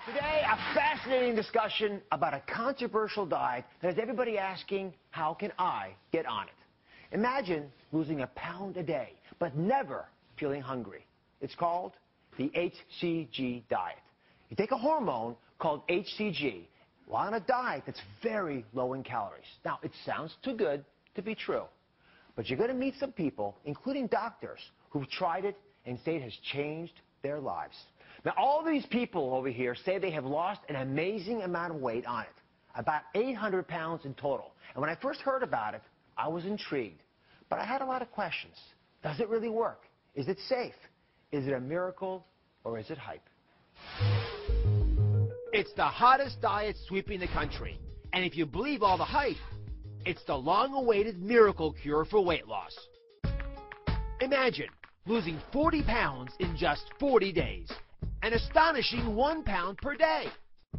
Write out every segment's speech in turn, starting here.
Today, a fascinating discussion about a controversial diet that has everybody asking, how can I get on it? Imagine losing a pound a day, but never feeling hungry. It's called the HCG diet. You take a hormone called HCG while on a diet that's very low in calories. Now, it sounds too good to be true, but you're going to meet some people, including doctors, who've tried it and say it has changed their lives. Now, all these people over here say they have lost an amazing amount of weight on it, about 800 pounds in total. And when I first heard about it, I was intrigued. But I had a lot of questions. Does it really work? Is it safe? Is it a miracle, or is it hype? It's the hottest diet sweeping the country. And if you believe all the hype, it's the long-awaited miracle cure for weight loss. Imagine losing 40 pounds in just 40 days. An astonishing 1 pound per day.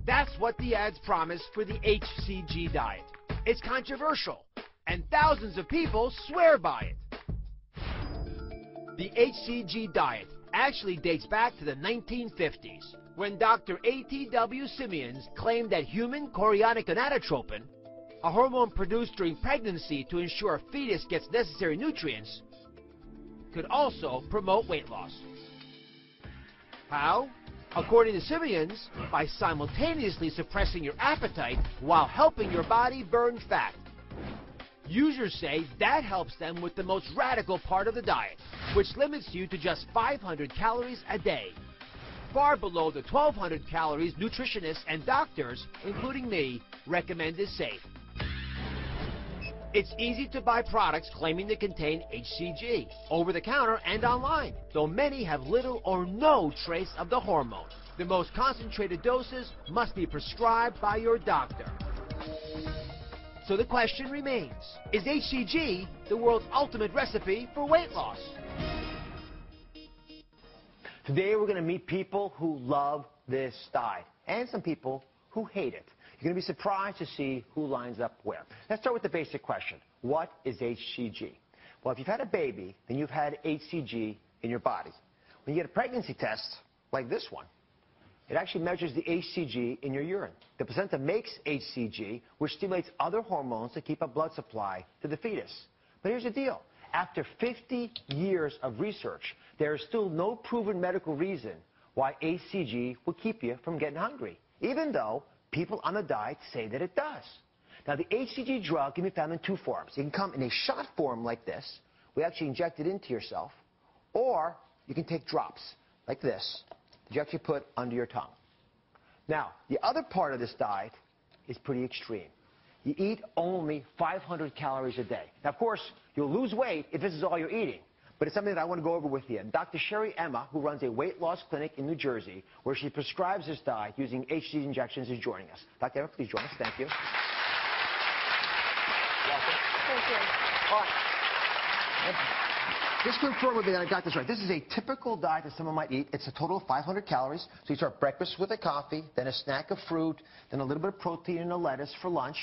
That's what the ads promise for the HCG diet. It's controversial, and thousands of people swear by it. The HCG diet actually dates back to the 1950s, when Dr. A.T.W. Simeons claimed that human chorionic gonadotropin, a hormone produced during pregnancy to ensure a fetus gets necessary nutrients, could also promote weight loss. How? According to Simeons, by simultaneously suppressing your appetite while helping your body burn fat. Users say that helps them with the most radical part of the diet, which limits you to just 500 calories a day, far below the 1,200 calories nutritionists and doctors, including me, recommend is safe. It's easy to buy products claiming to contain HCG, over the counter and online, though many have little or no trace of the hormone. The most concentrated doses must be prescribed by your doctor. So the question remains, is HCG the world's ultimate recipe for weight loss? Today, we're going to meet people who love this diet, and some people who hate it. You're going to be surprised to see who lines up where. Let's start with the basic question. What is HCG? Well, if you've had a baby, then you've had HCG in your body. When you get a pregnancy test, like this one, it actually measures the HCG in your urine. The placenta makes HCG, which stimulates other hormones to keep a blood supply to the fetus. But here's the deal. After 50 years of research, there is still no proven medical reason why HCG will keep you from getting hungry, even though people on the diet say that it does. Now, the HCG drug can be found in two forms. It can come in a shot form like this. We actually inject it into yourself. Or you can take drops like this that you actually put under your tongue. Now, the other part of this diet is pretty extreme. You eat only 500 calories a day. Now, of course, you'll lose weight if this is all you're eating. But it's something that I want to go over with you. Dr. Sherry Emma, who runs a weight loss clinic in New Jersey, where she prescribes this diet using HCG injections, is joining us. Dr. Emma, please join us. Thank you. Welcome. Thank you. All right. Just to confirm with me that I got this right. This is a typical diet that someone might eat. It's a total of 500 calories. So you start breakfast with a coffee, then a snack of fruit, then a little bit of protein and a lettuce for lunch,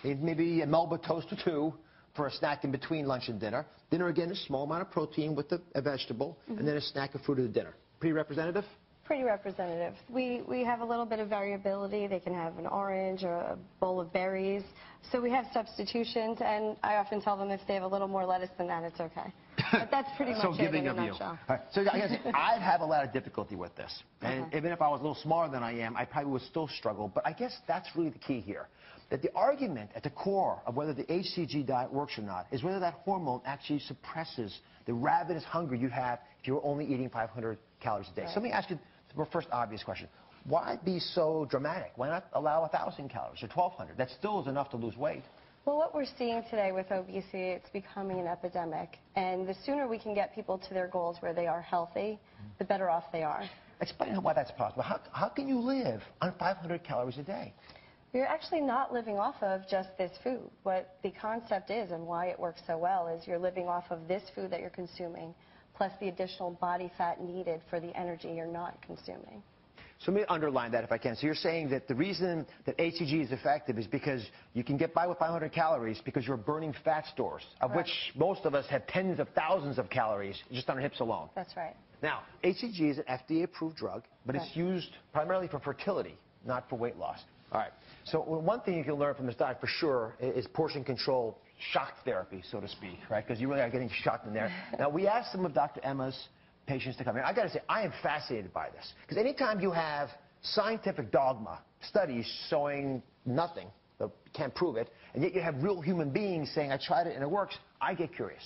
maybe a Melba toast or two for a snack in between lunch and dinner. Dinner, again, a small amount of protein with a vegetable, and then a snack of fruit at the dinner. Pretty representative? Pretty representative. We have a little bit of variability. They can have an orange or a bowl of berries. So we have substitutions, and I often tell them if they have a little more lettuce than that, it's okay. But that's pretty much it in a nutshell. All right. So I guess I have a lot of difficulty with this. And even if I was a little smaller than I am, I probably would still struggle. But I guess that's really the key here. That the argument at the core of whether the HCG diet works or not is whether that hormone actually suppresses the ravenous hunger you have if you're only eating 500 calories a day. Right. So let me ask you the first obvious question. Why be so dramatic? Why not allow 1,000 calories or 1,200? That still is enough to lose weight. Well, what we're seeing today with obesity, it's becoming an epidemic. And the sooner we can get people to their goals where they are healthy, the better off they are. Explain why that's possible. How can you live on 500 calories a day? You're actually not living off of just this food. What the concept is and why it works so well is you're living off of this food that you're consuming, plus the additional body fat needed for the energy you're not consuming. So let me underline that if I can. So you're saying that the reason that HCG is effective is because you can get by with 500 calories because you're burning fat stores, of which most of us have tens of thousands of calories just on our hips alone. That's right. Now, HCG is an FDA-approved drug, but it's used primarily for fertility. not for weight loss. All right. So one thing you can learn from this diet for sure is portion control, shock therapy, so to speak, right? Because you really are getting shocked in there. Now, we asked some of Dr. Emma's patients to come in. I got to say, I am fascinated by this. Because anytime you have scientific dogma, studies showing nothing, can't prove it, and yet you have real human beings saying, I tried it and it works, I get curious.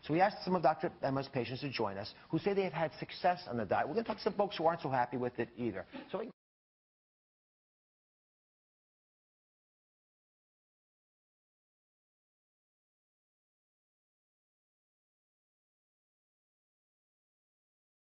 So we asked some of Dr. Emma's patients to join us who say they have had success on the diet. We're going to talk to some folks who aren't so happy with it either. So